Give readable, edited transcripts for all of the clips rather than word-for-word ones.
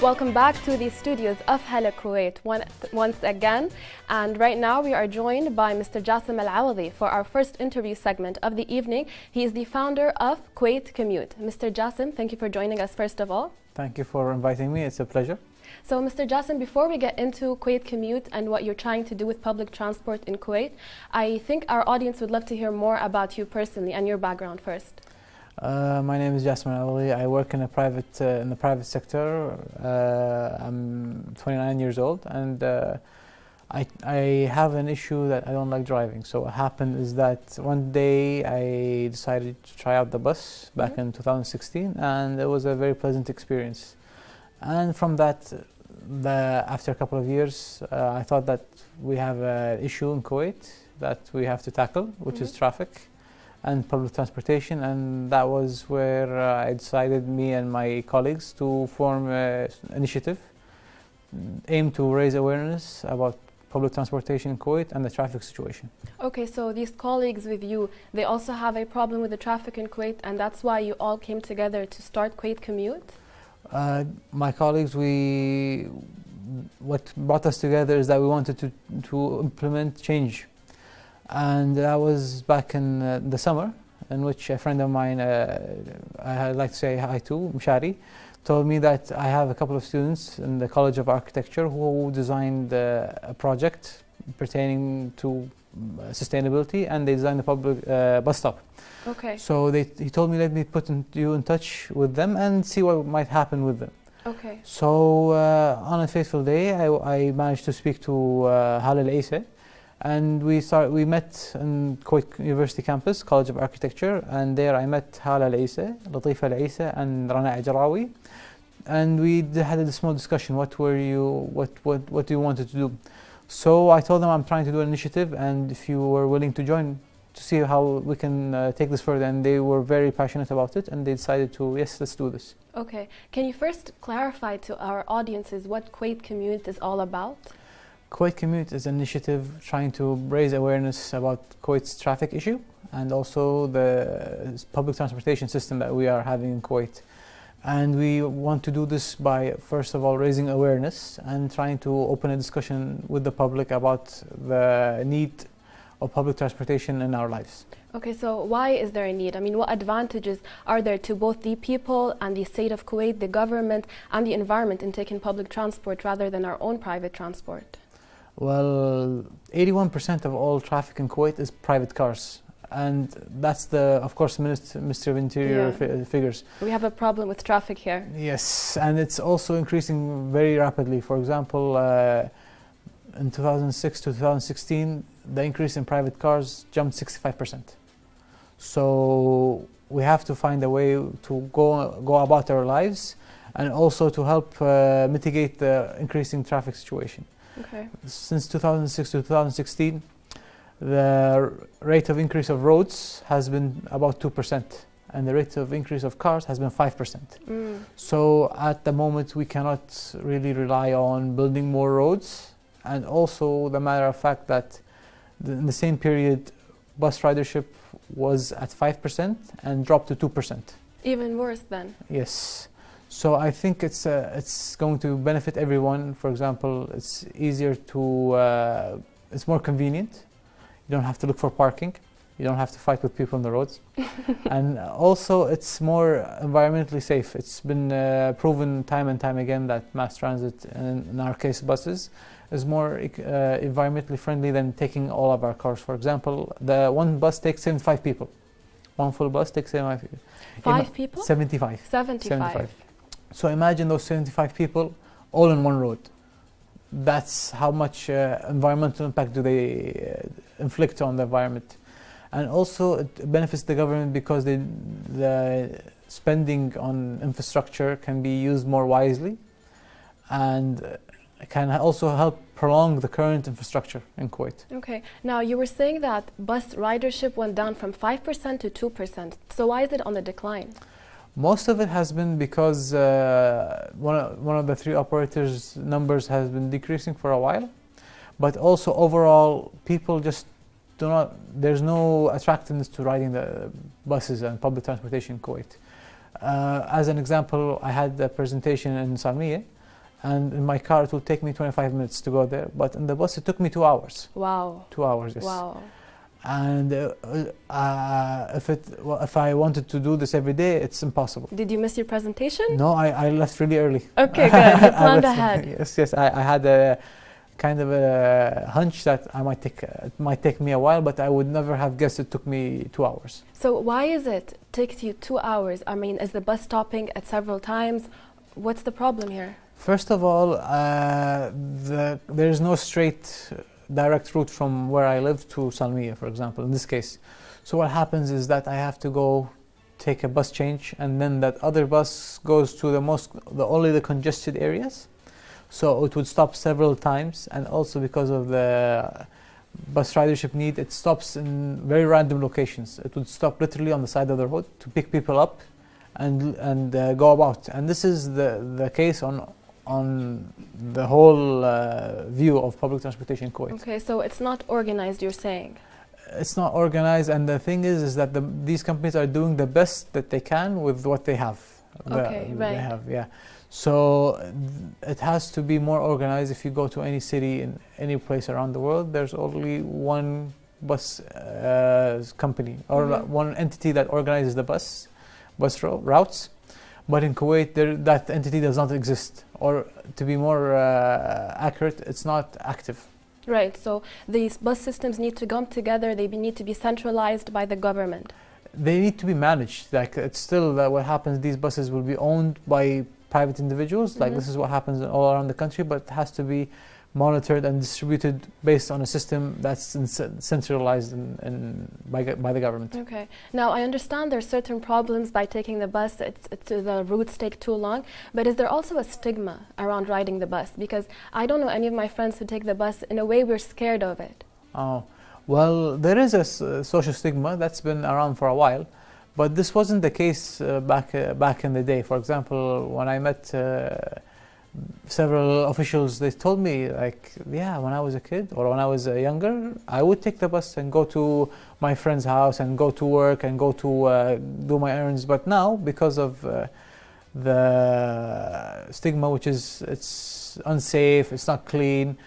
Welcome back to the studios of Hala Kuwait once again. And right now we are joined by Mr. Jassim Al-Awadi for our first interview segment of the evening. He is the founder of Kuwait Commute. Mr. Jassim, thank you for joining us first of all. Thank you for inviting me. It's a pleasure. So, Mr. Jassim, before we get into Kuwait Commute and what you're trying to do with public transport in Kuwait, I think our audience would love to hear more about you personally and your background first. My name is Jassim Al-Awadi. I work in the private sector. I'm 29 years old, and I have an issue that I don't like driving. So what happened is that one day I decided to try out the bus back in 2016, and it was a very pleasant experience. And from that, after a couple of years, I thought that we have an issue in Kuwait that we have to tackle, which is traffic and public transportation, and that was where I decided, me and my colleagues, to form an initiative aimed to raise awareness about public transportation in Kuwait and the traffic situation. Okay, so these colleagues with you, they also have a problem with the traffic in Kuwait, and that's why you all came together to start Kuwait Commute? My colleagues, what brought us together is that we wanted to implement change. And that was back in the summer, in which a friend of mine, I'd like to say hi to, Mshari, told me that I have a couple of students in the College of Architecture who designed a project pertaining to sustainability, and they designed a public bus stop. Okay. So he told me, let me put you in touch with them and see what might happen with them. Okay. So on a fateful day, I managed to speak to Hala, and we met in Kuwait University campus, College of Architecture, and there I met Hala Al-Isa, Latifa Al-Isa, and Rana Ajrawi, and we had a small discussion. What do you wanted to do? So I told them I'm trying to do an initiative, and if you were willing to join to see how we can take this further, and they were very passionate about it, and they decided to, yes, let's do this. Okay, can you first clarify to our audiences what Kuwait Commute is all about? Kuwait Commute is an initiative trying to raise awareness about Kuwait's traffic issue and also the public transportation system that we are having in Kuwait. And we want to do this by, first of all, raising awareness and trying to open a discussion with the public about the need of public transportation in our lives. Okay, so why is there a need? I mean, what advantages are there to both the people and the state of Kuwait, the government, and the environment in taking public transport rather than our own private transport? Well, 81% of all traffic in Kuwait is private cars, and that's of course, Ministry of Interior figures. We have a problem with traffic here. Yes, and it's also increasing very rapidly. For example, in 2006 to 2016, the increase in private cars jumped 65%. So we have to find a way to go about our lives, and also to help mitigate the increasing traffic situation. Okay. Since 2006 to 2016, the rate of increase of roads has been about 2%, and the rate of increase of cars has been 5%. So at the moment, we cannot really rely on building more roads, and also the matter of fact that in the same period, bus ridership was at 5% and dropped to 2%. Even worse then? Yes. So I think it's going to benefit everyone. For example, it's easier to, it's more convenient. You don't have to look for parking. You don't have to fight with people on the roads. And also it's more environmentally safe. It's been proven time and time again that mass transit, and in our case buses, is more environmentally friendly than taking all of our cars. For example, the one bus takes 75 people. One full bus takes 75 people. 5 people? 75. 75. So imagine those 75 people all in one road. That's how much environmental impact do they inflict on the environment. And also it benefits the government because the spending on infrastructure can be used more wisely, and can also help prolong the current infrastructure in Kuwait. Okay. Now you were saying that bus ridership went down from 5% to 2%. So why is it on the decline? Most of it has been because one of the three operators' numbers has been decreasing for a while, but also overall people just there's no attractiveness to riding the buses and public transportation in Kuwait. As an example, I had a presentation in Salmiya and in my car it will take me 25 minutes to go there, but in the bus it took me 2 hours. Wow. 2 hours, yes. Wow. And if I wanted to do this every day, it's impossible. Did you miss your presentation? No, I left really early. Okay, good. You planned left, ahead. Yes. I had a kind of a hunch that it might take me a while, but I would never have guessed it took me 2 hours. So why is it takes you 2 hours? I mean, is the bus stopping at several times? What's the problem here? First of all, there is no straight direct route from where I live to Salmiya, for example, in this case. So what happens is that I have to go take a bus change, and then that other bus goes to only the congested areas. So it would stop several times, and also because of the bus ridership need, it stops in very random locations. It would stop literally on the side of the road to pick people up and go about. And this is the case on the whole view of public transportation in Kuwait. Okay, so it's not organized, you're saying? It's not organized, and the thing is that these companies are doing the best that they can with what they have. Okay, right. They have, yeah. So it has to be more organized. If you go to any city in any place around the world, there's only one bus company or one entity that organizes the bus routes. But in Kuwait, that entity does not exist, or to be more accurate, it's not active. Right, so these bus systems need to come together, they need to be centralized by the government. They need to be managed. Like, it's still what happens, these buses will be owned by private individuals, like this is what happens all around the country, but it has to be monitored and distributed based on a system that's centralized by the government. Okay. Now, I understand there are certain problems by taking the bus, the routes take too long, but is there also a stigma around riding the bus? Because I don't know any of my friends who take the bus. In a way, we're scared of it. Oh, well, there is a social stigma that's been around for a while, but this wasn't the case back in the day. For example, when I met several officials, they told me, like, yeah, when I was a kid or when I was younger, I would take the bus and go to my friend's house and go to work and go to do my errands. But now, because of the stigma, which is it's unsafe, it's not clean,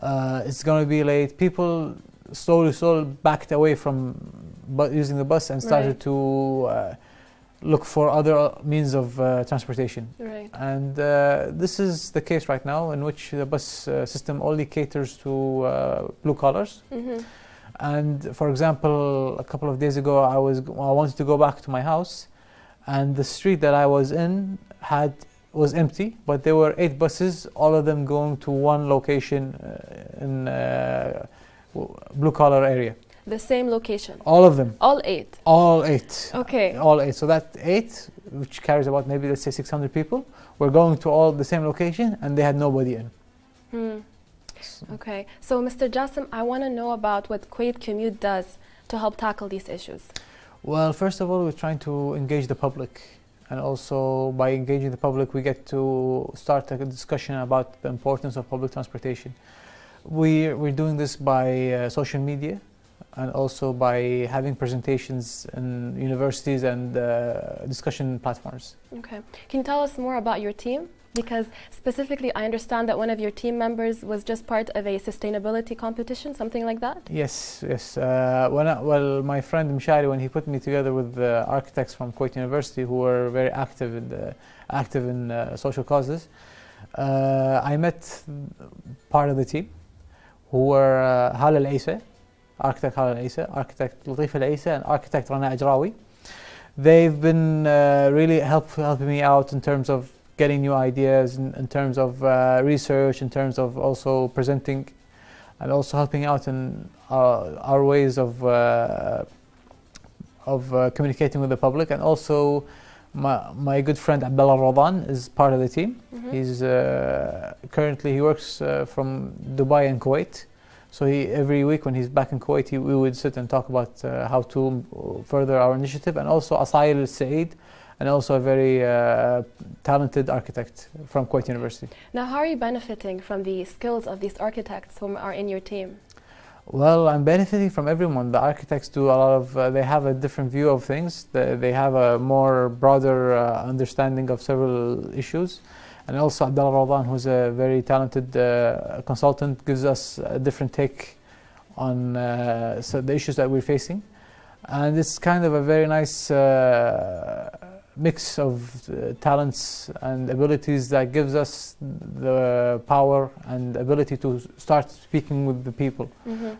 it's going to be late, people slowly backed away from using the bus and started to look for other means of transportation. Right. And this is the case right now, in which the bus system only caters to blue collars. And for example, a couple of days ago, I wanted to go back to my house, and the street that I was in was empty, but there were 8 buses, all of them going to one location in blue collar area. The same location? All of them. All 8? All 8. Okay. All 8. So that 8, which carries about maybe, let's say, 600 people, were going to all the same location, and they had nobody in. Okay. So, Mr. Jassim, I want to know about what Kuwait Commute does to help tackle these issues. Well, first of all, we're trying to engage the public. And also, by engaging the public, we get to start a discussion about the importance of public transportation. We're doing this by social media, and also by having presentations in universities and discussion platforms. Okay. Can you tell us more about your team? Because specifically, I understand that one of your team members was just part of a sustainability competition, something like that? Yes. Well, my friend Mshari, when he put me together with architects from Kuwait University who were very active in social causes, I met part of the team who were Hala architect Hala al-Aisa, architect Latif al-Aisa, and architect Rana Ajrawi. They've been really helping me out in terms of getting new ideas, in terms of research, in terms of also presenting, and also helping out in our ways of communicating with the public. And also my good friend Abdullah Radan is part of the team. He's currently he works from Dubai and Kuwait. So every week when he's back in Kuwait, we would sit and talk about how to further our initiative. And also Asayil al-Saeed, and also a very talented architect from Kuwait University. Now, how are you benefiting from the skills of these architects who are in your team? Well, I'm benefiting from everyone. The architects do a lot of, they have a different view of things. They have a more broader understanding of several issues. And also Abdullah Ramadan, who's a very talented consultant, gives us a different take on so the issues that we're facing. And it's kind of a very nice mix of talents and abilities that gives us the power and ability to start speaking with the people,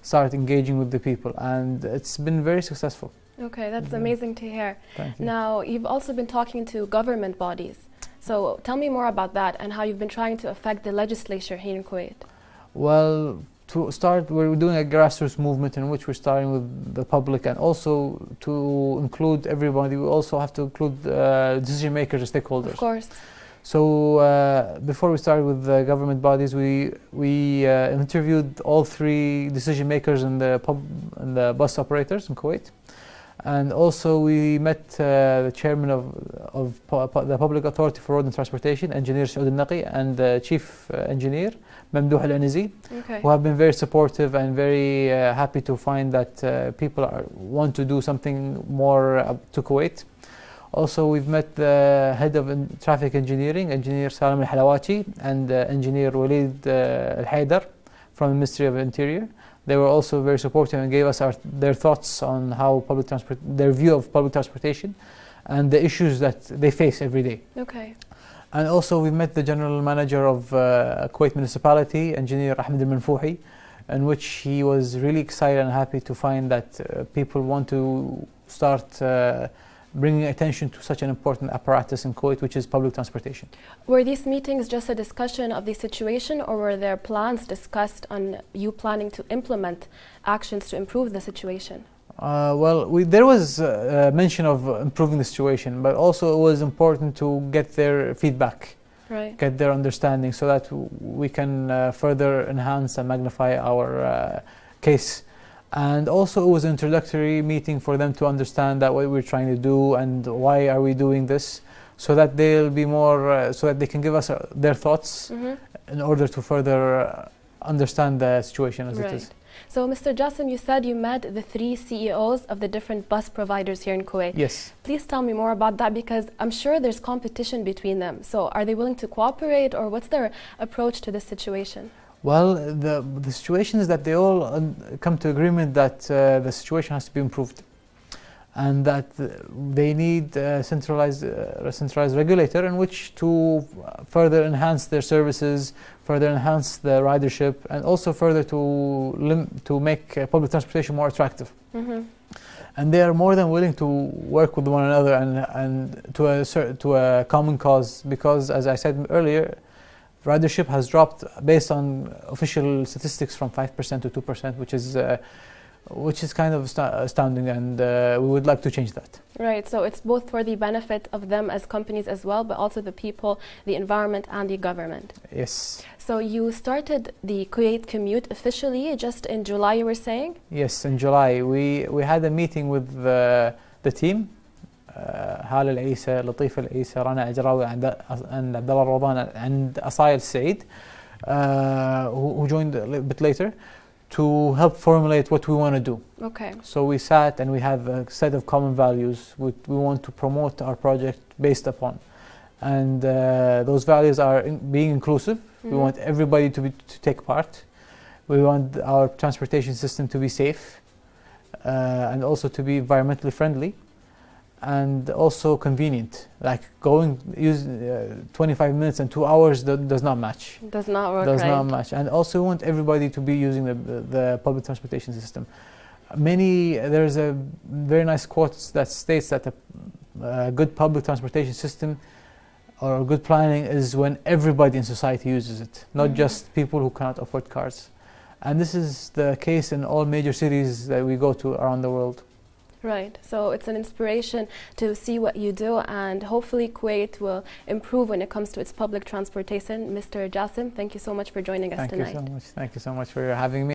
start engaging with the people, and it's been very successful. Okay, that's amazing to hear. Thank you. Now, you've also been talking to government bodies. So tell me more about that and how you've been trying to affect the legislature here in Kuwait. Well, to start, we're doing a grassroots movement in which we're starting with the public, and also to include everybody. We also have to include decision makers and stakeholders. Of course. So before we started with the government bodies, we interviewed all 3 decision makers and the bus operators in Kuwait. And also we met the chairman of the Public Authority for Road and Transportation, Engineer Saud al-Naqi, and the chief engineer, Mamdouh al-Anizi, who have been very supportive and very happy to find that people want to do something more to Kuwait. Also, we've met the head of traffic engineering, Engineer Salam al-Halawachi, and Engineer Walid al-Haidar from the Ministry of Interior. They were also very supportive and gave us their thoughts on how their view of public transportation and the issues that they face every day. Okay. And also we met the general manager of Kuwait Municipality, Engineer Ahmed al-Manfouhi, in which he was really excited and happy to find that people want to start bringing attention to such an important apparatus in Kuwait, which is public transportation. Were these meetings just a discussion of the situation, or were there plans discussed on you planning to implement actions to improve the situation? Well, there was mention of improving the situation, but also it was important to get their feedback, get their understanding, so that we can further enhance and magnify our case. And also it was an introductory meeting for them to understand that what we're trying to do and why are we doing this, so that they'll be more, so that they can give us their thoughts in order to further understand the situation as it is. So Mr. Jassim, you said you met the 3 CEOs of the different bus providers here in Kuwait. Yes. Please tell me more about that, because I'm sure there's competition between them. So are they willing to cooperate, or what's their approach to this situation? Well, the situation is that they all come to agreement that the situation has to be improved, and that they need a centralized regulator in which to further enhance their services, further enhance the ridership, and also further to make public transportation more attractive. And they are more than willing to work with one another and to a common cause, because, as I said earlier, ridership has dropped based on official statistics from 5% to 2%, which is kind of astounding, and we would like to change that. Right, so it's both for the benefit of them as companies as well, but also the people, the environment, and the government. Yes. So you started the Kuwait Commute officially just in July, you were saying? Yes, in July. We had a meeting with the team, Hala al-Isa, Latif al-Isa, Rana Ajrawi, and Abdullah Ramadan, and Asai al-Said, who joined a little bit later, to help formulate what we want to do. Okay. So we sat and we have a set of common values we want to promote our project based upon. And those values are being inclusive. We want everybody to take part. We want our transportation system to be safe and also to be environmentally friendly, and also convenient. Like use 25 minutes and 2 hours does not match. Does not work. Does not match. And also we want everybody to be using the public transportation system. There's a very nice quote that states that a good public transportation system or good planning is when everybody in society uses it, not just people who cannot afford cars. And this is the case in all major cities that we go to around the world. Right, so it's an inspiration to see what you do, and hopefully Kuwait will improve when it comes to its public transportation. Mr. Jassim, thank you so much for joining us tonight. Thank you so much. Thank you so much for having me.